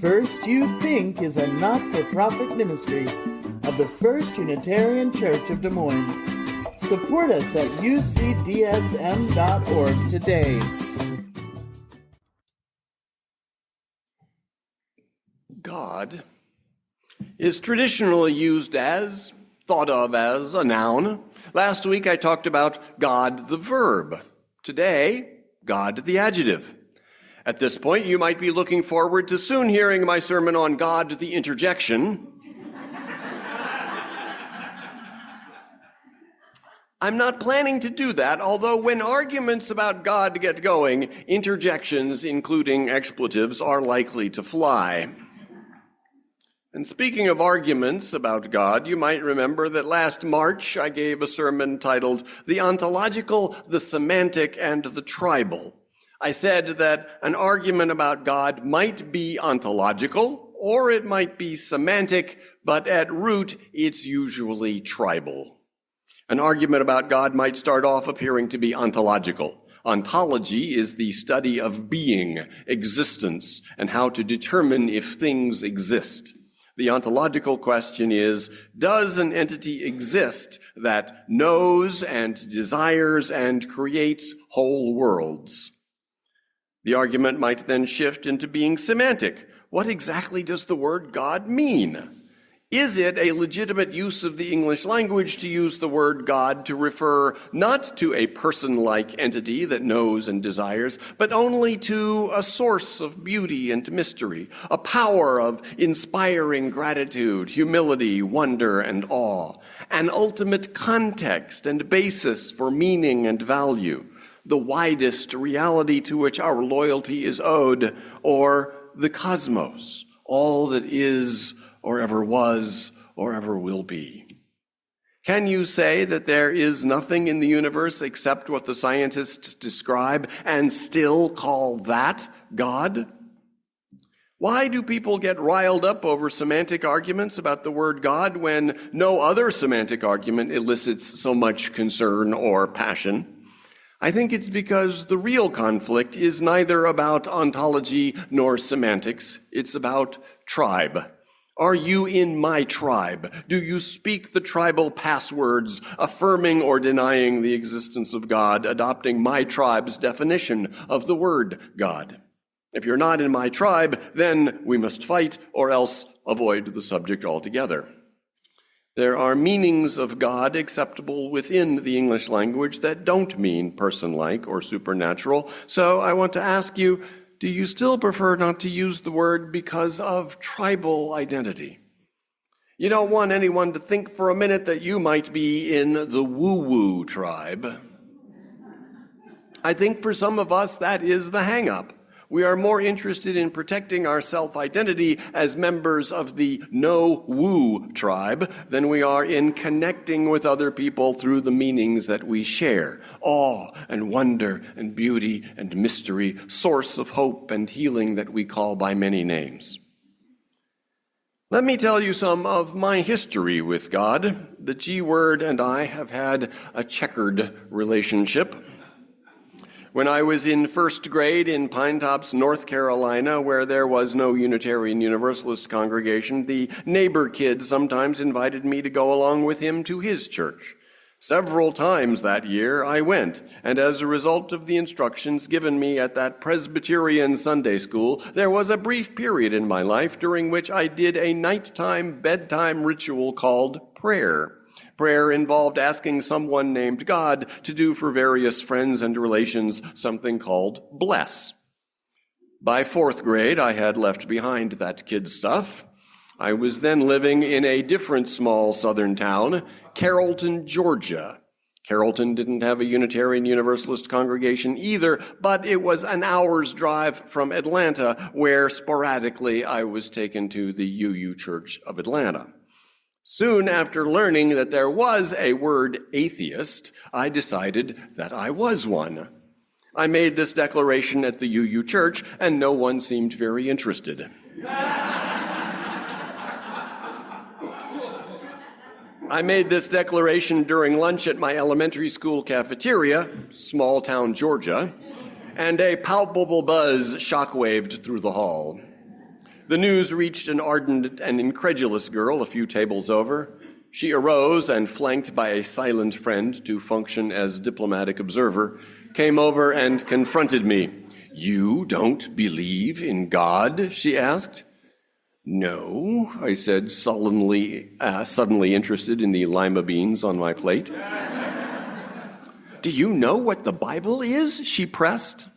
First You Think is a not-for-profit ministry of the First Unitarian Church of Des Moines. Support us at ucdsm.org today. God is traditionally thought of as a noun. Last week I talked about God the verb. Today, God the adjective. At this point, you might be looking forward to soon hearing my sermon on God the interjection. I'm not planning to do that, although when arguments about God get going, interjections, including expletives, are likely to fly. And speaking of arguments about God, you might remember that last March I gave a sermon titled The Ontological, the Semantic, and the Tribal. I said that an argument about God might be ontological, or it might be semantic, but at root it's usually tribal. An argument about God might start off appearing to be ontological. Ontology is the study of being, existence, and how to determine if things exist. The ontological question is, does an entity exist that knows and desires and creates whole worlds? The argument might then shift into being semantic. What exactly does the word God mean? Is it a legitimate use of the English language to use the word God to refer not to a person-like entity that knows and desires, but only to a source of beauty and mystery, a power of inspiring gratitude, humility, wonder, and awe, an ultimate context and basis for meaning and value, the widest reality to which our loyalty is owed, or the cosmos, all that is, or ever was, or ever will be? Can you say that there is nothing in the universe except what the scientists describe and still call that God? Why do people get riled up over semantic arguments about the word God when no other semantic argument elicits so much concern or passion? I think it's because the real conflict is neither about ontology nor semantics. It's about tribe. Are you in my tribe? Do you speak the tribal passwords, affirming or denying the existence of God, adopting my tribe's definition of the word God? If you're not in my tribe, then we must fight or else avoid the subject altogether. There are meanings of God acceptable within the English language that don't mean person-like or supernatural. So I want to ask you, do you still prefer not to use the word because of tribal identity? You don't want anyone to think for a minute that you might be in the woo-woo tribe. I think for some of us that is the hang-up. We are more interested in protecting our self-identity as members of the no-woo tribe than we are in connecting with other people through the meanings that we share. Awe and wonder and beauty and mystery, source of hope and healing that we call by many names. Let me tell you some of my history with God. The G word and I have had a checkered relationship. When I was in first grade in Pine Tops, North Carolina, where there was no Unitarian Universalist congregation, the neighbor kid sometimes invited me to go along with him to his church. Several times that year I went, and as a result of the instructions given me at that Presbyterian Sunday school, there was a brief period in my life during which I did a nighttime bedtime ritual called prayer. Prayer involved asking someone named God to do for various friends and relations something called bless. By fourth grade, I had left behind that kid stuff. I was then living in a different small southern town, Carrollton, Georgia. Carrollton didn't have a Unitarian Universalist congregation either, but it was an hour's drive from Atlanta, where sporadically I was taken to the UU Church of Atlanta. Soon after learning that there was a word atheist, I decided that I was one. I made this declaration at the UU Church, and no one seemed very interested. I made this declaration during lunch at my elementary school cafeteria, small town Georgia, and a palpable buzz shockwaved through the hall. The news reached an ardent and incredulous girl a few tables over. She arose and, flanked by a silent friend to function as diplomatic observer, came over and confronted me. "You don't believe in God?" she asked. "No," I said, sullenly, suddenly interested in the lima beans on my plate. "Do you know what the Bible is?" she pressed.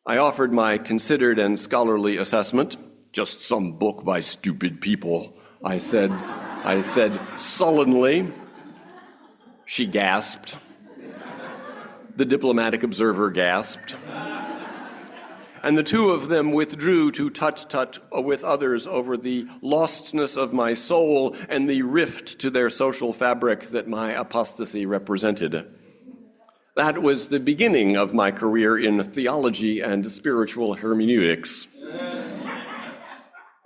I offered my considered and scholarly assessment. "Just some book by stupid people," I said sullenly. She gasped. The diplomatic observer gasped. And the two of them withdrew to tut-tut with others over the lostness of my soul and the rift to their social fabric that my apostasy represented. That was the beginning of my career in theology and spiritual hermeneutics.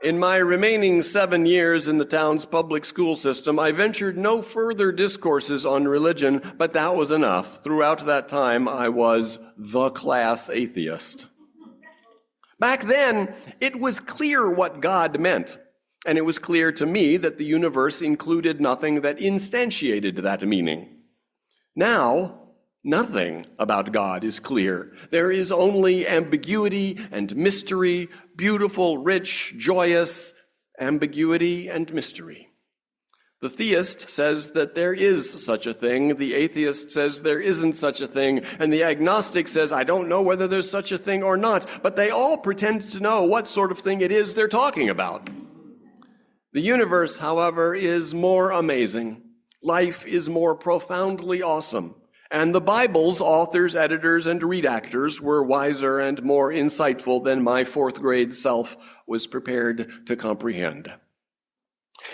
In my remaining 7 years in the town's public school system, I ventured no further discourses on religion, but that was enough. Throughout that time, I was the class atheist. Back then, it was clear what God meant, and it was clear to me that the universe included nothing that instantiated that meaning. Now, nothing about God is clear. There is only ambiguity and mystery, beautiful, rich, joyous ambiguity and mystery. The theist says that there is such a thing, the atheist says there isn't such a thing, and the agnostic says, I don't know whether there's such a thing or not, but they all pretend to know what sort of thing it is they're talking about. The universe, however, is more amazing. Life is more profoundly awesome. And the Bible's authors, editors, and redactors were wiser and more insightful than my fourth grade self was prepared to comprehend.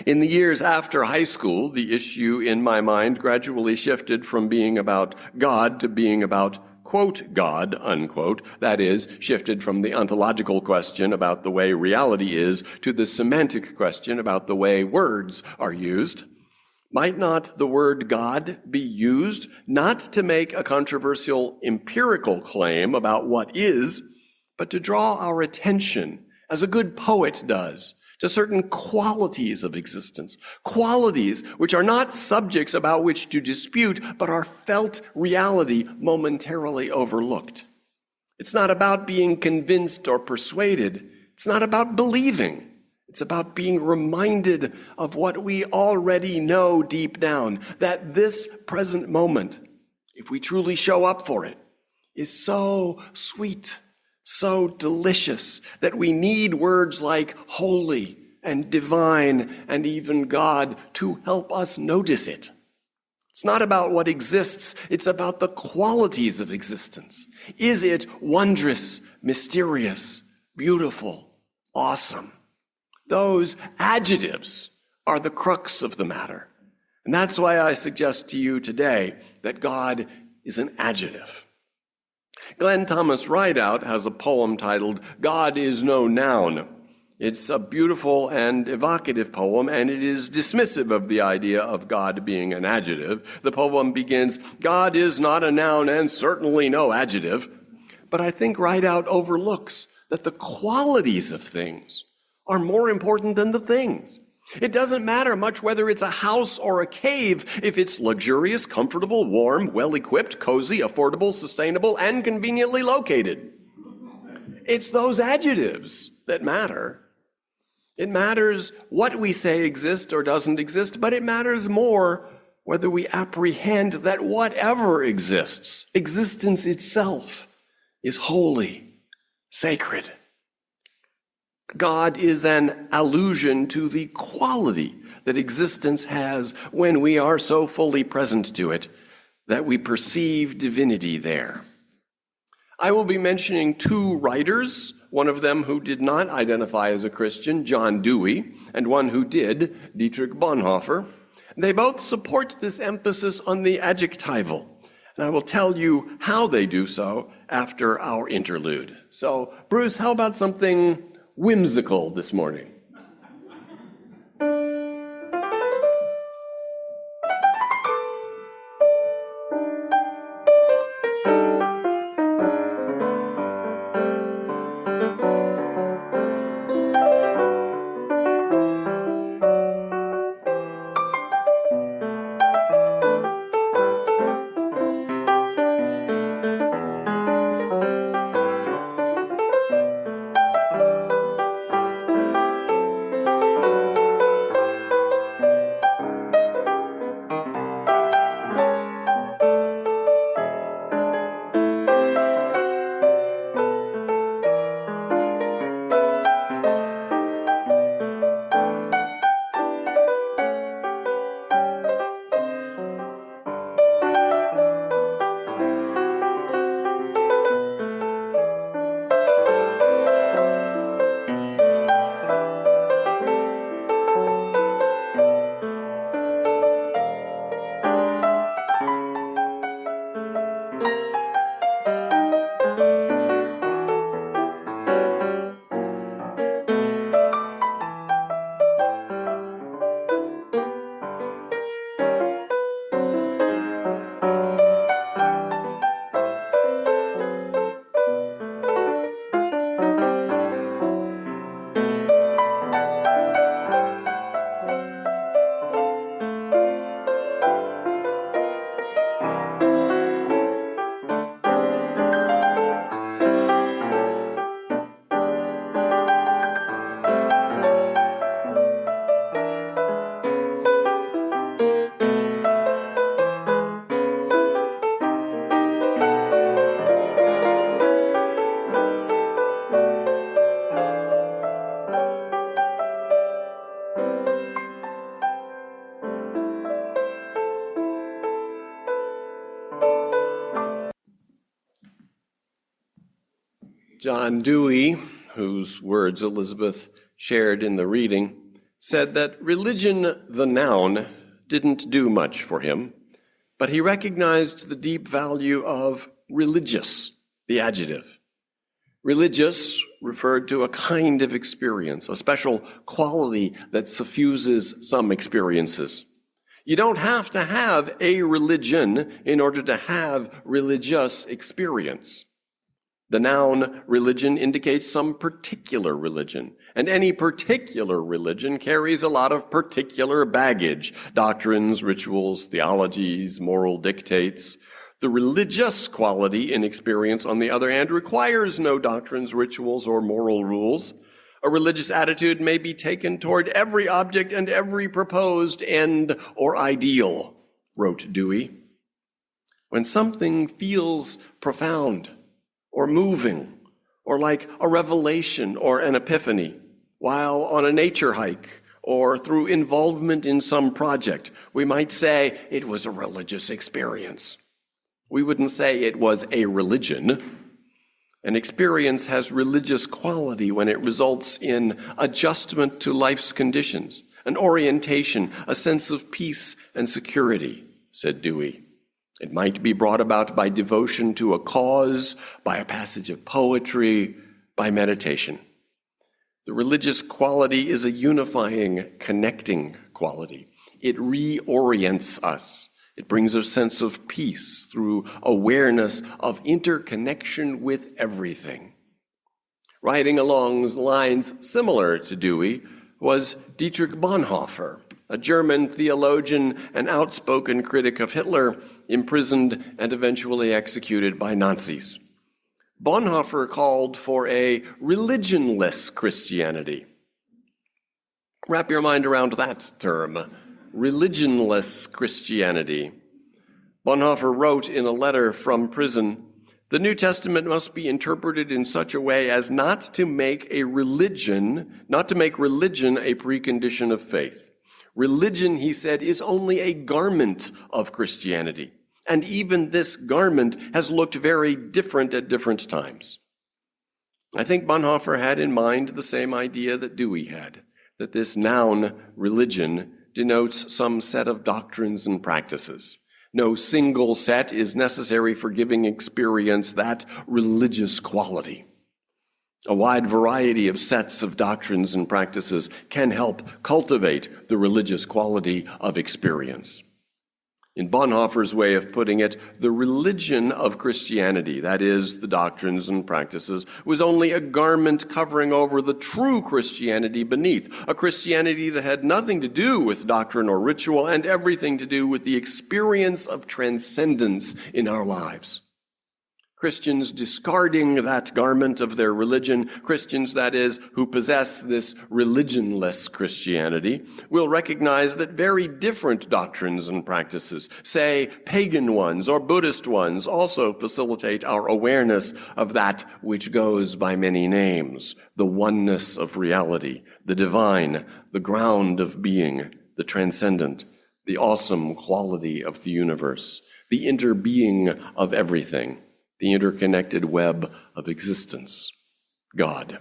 In the years after high school, the issue in my mind gradually shifted from being about God to being about, quote, God, unquote. That is, shifted from the ontological question about the way reality is to the semantic question about the way words are used. Might not the word God be used not to make a controversial empirical claim about what is, but to draw our attention, as a good poet does, to certain qualities of existence, qualities which are not subjects about which to dispute, but are felt reality momentarily overlooked. It's not about being convinced or persuaded. It's not about believing. It's about being reminded of what we already know deep down, that this present moment, if we truly show up for it, is so sweet, so delicious, that we need words like holy and divine and even God to help us notice it. It's not about what exists, it's about the qualities of existence. Is it wondrous, mysterious, beautiful, awesome? Those adjectives are the crux of the matter. And that's why I suggest to you today that God is an adjective. Glenn Thomas Rideout has a poem titled, God is no noun. It's a beautiful and evocative poem, and it is dismissive of the idea of God being an adjective. The poem begins, God is not a noun and certainly no adjective. But I think Rideout overlooks that the qualities of things are more important than the things. It doesn't matter much whether it's a house or a cave if it's luxurious, comfortable, warm, well-equipped, cozy, affordable, sustainable, and conveniently located. It's those adjectives that matter. It matters what we say exists or doesn't exist, but it matters more whether we apprehend that whatever exists, existence itself, is holy, sacred. God is an allusion to the quality that existence has when we are so fully present to it that we perceive divinity there. I will be mentioning two writers, one of them who did not identify as a Christian, John Dewey, and one who did, Dietrich Bonhoeffer. They both support this emphasis on the adjectival, and I will tell you how they do so after our interlude. So, Bruce, how about something whimsical this morning? John Dewey, whose words Elizabeth shared in the reading, said that religion, the noun, didn't do much for him, but he recognized the deep value of religious, the adjective. Religious referred to a kind of experience, a special quality that suffuses some experiences. You don't have to have a religion in order to have religious experience. The noun religion indicates some particular religion, and any particular religion carries a lot of particular baggage, doctrines, rituals, theologies, moral dictates. The religious quality in experience, on the other hand, requires no doctrines, rituals, or moral rules. A religious attitude may be taken toward every object and every proposed end or ideal, wrote Dewey. When something feels profound or moving or like a revelation or an epiphany, while on a nature hike or through involvement in some project, we might say it was a religious experience. We wouldn't say it was a religion. An experience has religious quality when it results in adjustment to life's conditions, an orientation, a sense of peace and security, said Dewey. It might be brought about by devotion to a cause, by a passage of poetry, by meditation. The religious quality is a unifying, connecting quality. It reorients us. It brings a sense of peace through awareness of interconnection with everything. Writing along lines similar to Dewey was Dietrich Bonhoeffer, a German theologian and outspoken critic of Hitler, imprisoned and eventually executed by Nazis. Bonhoeffer called for a religionless Christianity. Wrap your mind around that term. Religionless Christianity. Bonhoeffer wrote in a letter from prison, "The New Testament must be interpreted in such a way as not to make religion a precondition of faith. Religion," he said, "is only a garment of Christianity, and even this garment has looked very different at different times." I think Bonhoeffer had in mind the same idea that Dewey had, that this noun, religion, denotes some set of doctrines and practices. No single set is necessary for giving experience that religious quality. A wide variety of sets of doctrines and practices can help cultivate the religious quality of experience. In Bonhoeffer's way of putting it, the religion of Christianity, that is, the doctrines and practices, was only a garment covering over the true Christianity beneath, a Christianity that had nothing to do with doctrine or ritual and everything to do with the experience of transcendence in our lives. Christians discarding that garment of their religion, Christians, that is, who possess this religionless Christianity, will recognize that very different doctrines and practices, say pagan ones or Buddhist ones, also facilitate our awareness of that which goes by many names, the oneness of reality, the divine, the ground of being, the transcendent, the awesome quality of the universe, the interbeing of everything, the interconnected web of existence, God.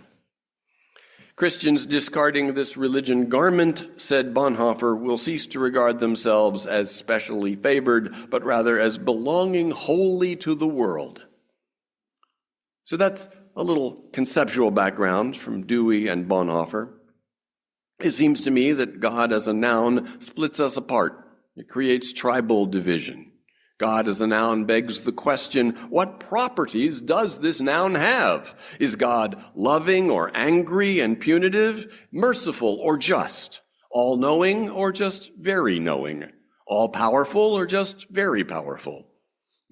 Christians discarding this religion garment, said Bonhoeffer, will cease to regard themselves as specially favored, but rather as belonging wholly to the world. So that's a little conceptual background from Dewey and Bonhoeffer. It seems to me that God as a noun splits us apart. It creates tribal division. God as a noun begs the question, what properties does this noun have? Is God loving or angry and punitive, merciful or just, all-knowing or just very knowing, all-powerful or just very powerful?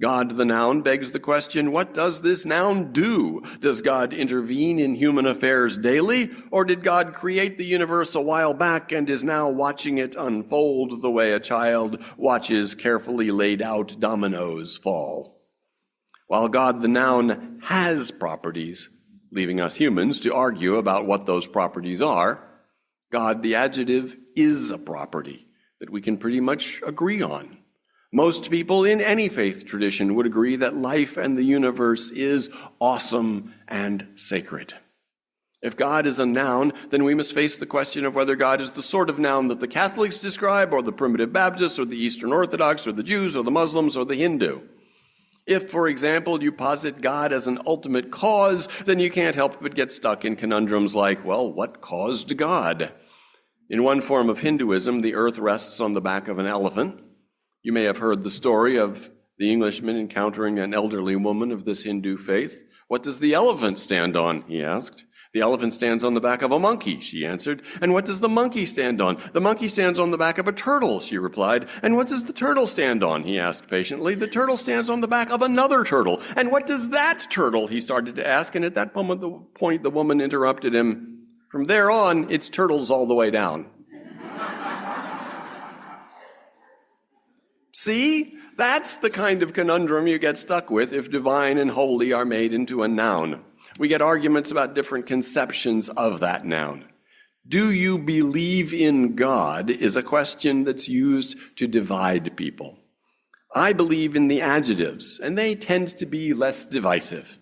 God, the noun, begs the question, what does this noun do? Does God intervene in human affairs daily, or did God create the universe a while back and is now watching it unfold the way a child watches carefully laid out dominoes fall? While God, the noun, has properties, leaving us humans to argue about what those properties are, God, the adjective, is a property that we can pretty much agree on. Most people in any faith tradition would agree that life and the universe is awesome and sacred. If God is a noun, then we must face the question of whether God is the sort of noun that the Catholics describe, or the primitive Baptists, or the Eastern Orthodox, or the Jews, or the Muslims, or the Hindu. If, for example, you posit God as an ultimate cause, then you can't help but get stuck in conundrums like, well, what caused God? In one form of Hinduism, the earth rests on the back of an elephant. You may have heard the story of the Englishman encountering an elderly woman of this Hindu faith. What does the elephant stand on? He asked. The elephant stands on the back of a monkey, she answered. And what does the monkey stand on? The monkey stands on the back of a turtle, she replied. And what does the turtle stand on? He asked patiently. The turtle stands on the back of another turtle. And what does that turtle? He started to ask. And at that point, the woman interrupted him. From there on, it's turtles all the way down. See? That's the kind of conundrum you get stuck with if divine and holy are made into a noun. We get arguments about different conceptions of that noun. Do you believe in God is a question that's used to divide people. I believe in the adjectives, and they tend to be less divisive.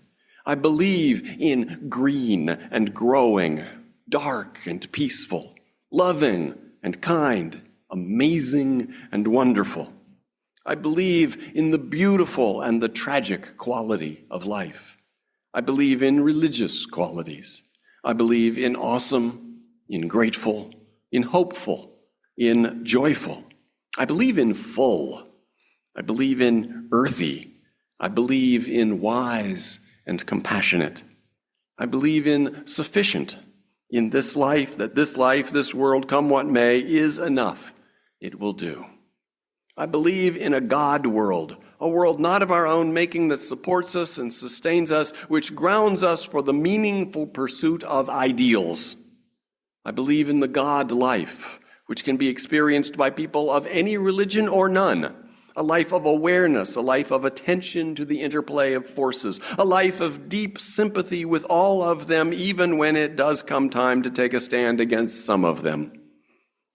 I believe in green and growing, dark and peaceful, loving and kind, amazing and wonderful. I believe in the beautiful and the tragic quality of life. I believe in religious qualities. I believe in awesome, in grateful, in hopeful, in joyful. I believe in full. I believe in earthy. I believe in wise and compassionate. I believe in sufficient. In this life, this world, come what may, is enough. It will do. I believe in a God world, a world not of our own making that supports us and sustains us, which grounds us for the meaningful pursuit of ideals. I believe in the God life, which can be experienced by people of any religion or none, a life of awareness, a life of attention to the interplay of forces, a life of deep sympathy with all of them, even when it does come time to take a stand against some of them.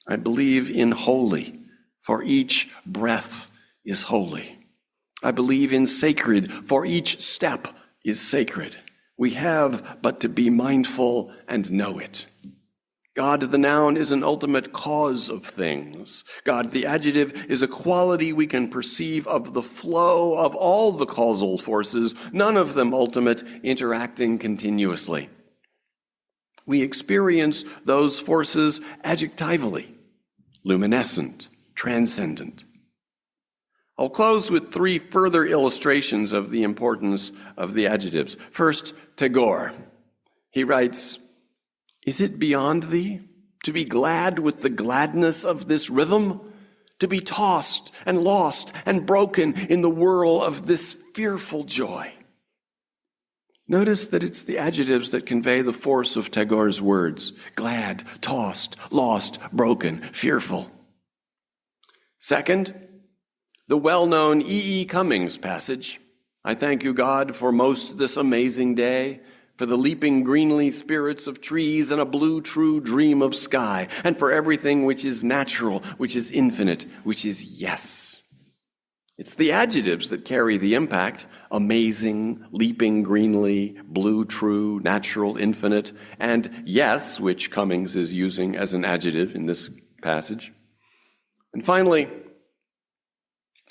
I believe in holy, for each breath is holy. I believe in sacred, for each step is sacred. We have but to be mindful and know it. God, the noun, is an ultimate cause of things. God, the adjective, is a quality we can perceive of the flow of all the causal forces, none of them ultimate, interacting continuously. We experience those forces adjectively, luminescent, transcendent. I'll close with 3 further illustrations of the importance of the adjectives. First, Tagore. He writes, "Is it beyond thee to be glad with the gladness of this rhythm, to be tossed and lost and broken in the whirl of this fearful joy?" Notice that it's the adjectives that convey the force of Tagore's words: glad, tossed, lost, broken, fearful. Second, the well-known E. Cummings passage. "I thank you, God, for most this amazing day, for the leaping greenly spirits of trees and a blue true dream of sky, and for everything which is natural, which is infinite, which is yes." It's the adjectives that carry the impact: amazing, leaping greenly, blue true, natural, infinite, and yes, which Cummings is using as an adjective in this passage. And finally,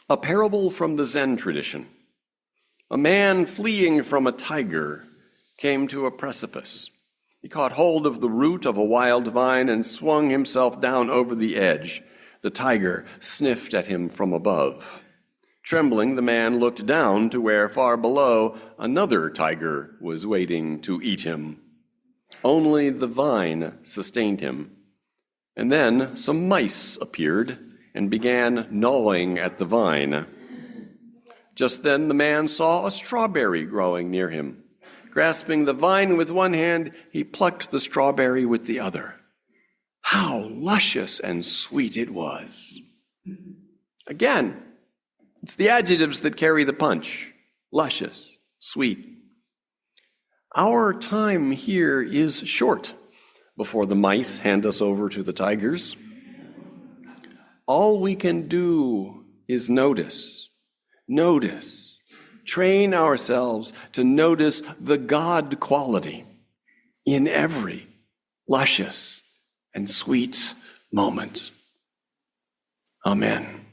a parable from the Zen tradition. A man fleeing from a tiger came to a precipice. He caught hold of the root of a wild vine and swung himself down over the edge. The tiger sniffed at him from above. Trembling, the man looked down to where, far below, another tiger was waiting to eat him. Only the vine sustained him. And then some mice appeared and began gnawing at the vine. Just then the man saw a strawberry growing near him. Grasping the vine with one hand, he plucked the strawberry with the other. How luscious and sweet it was! Again, it's the adjectives that carry the punch: luscious, sweet. Our time here is short before the mice hand us over to the tigers. All we can do is notice. Notice. Train ourselves to notice the God quality in every luscious and sweet moment. Amen.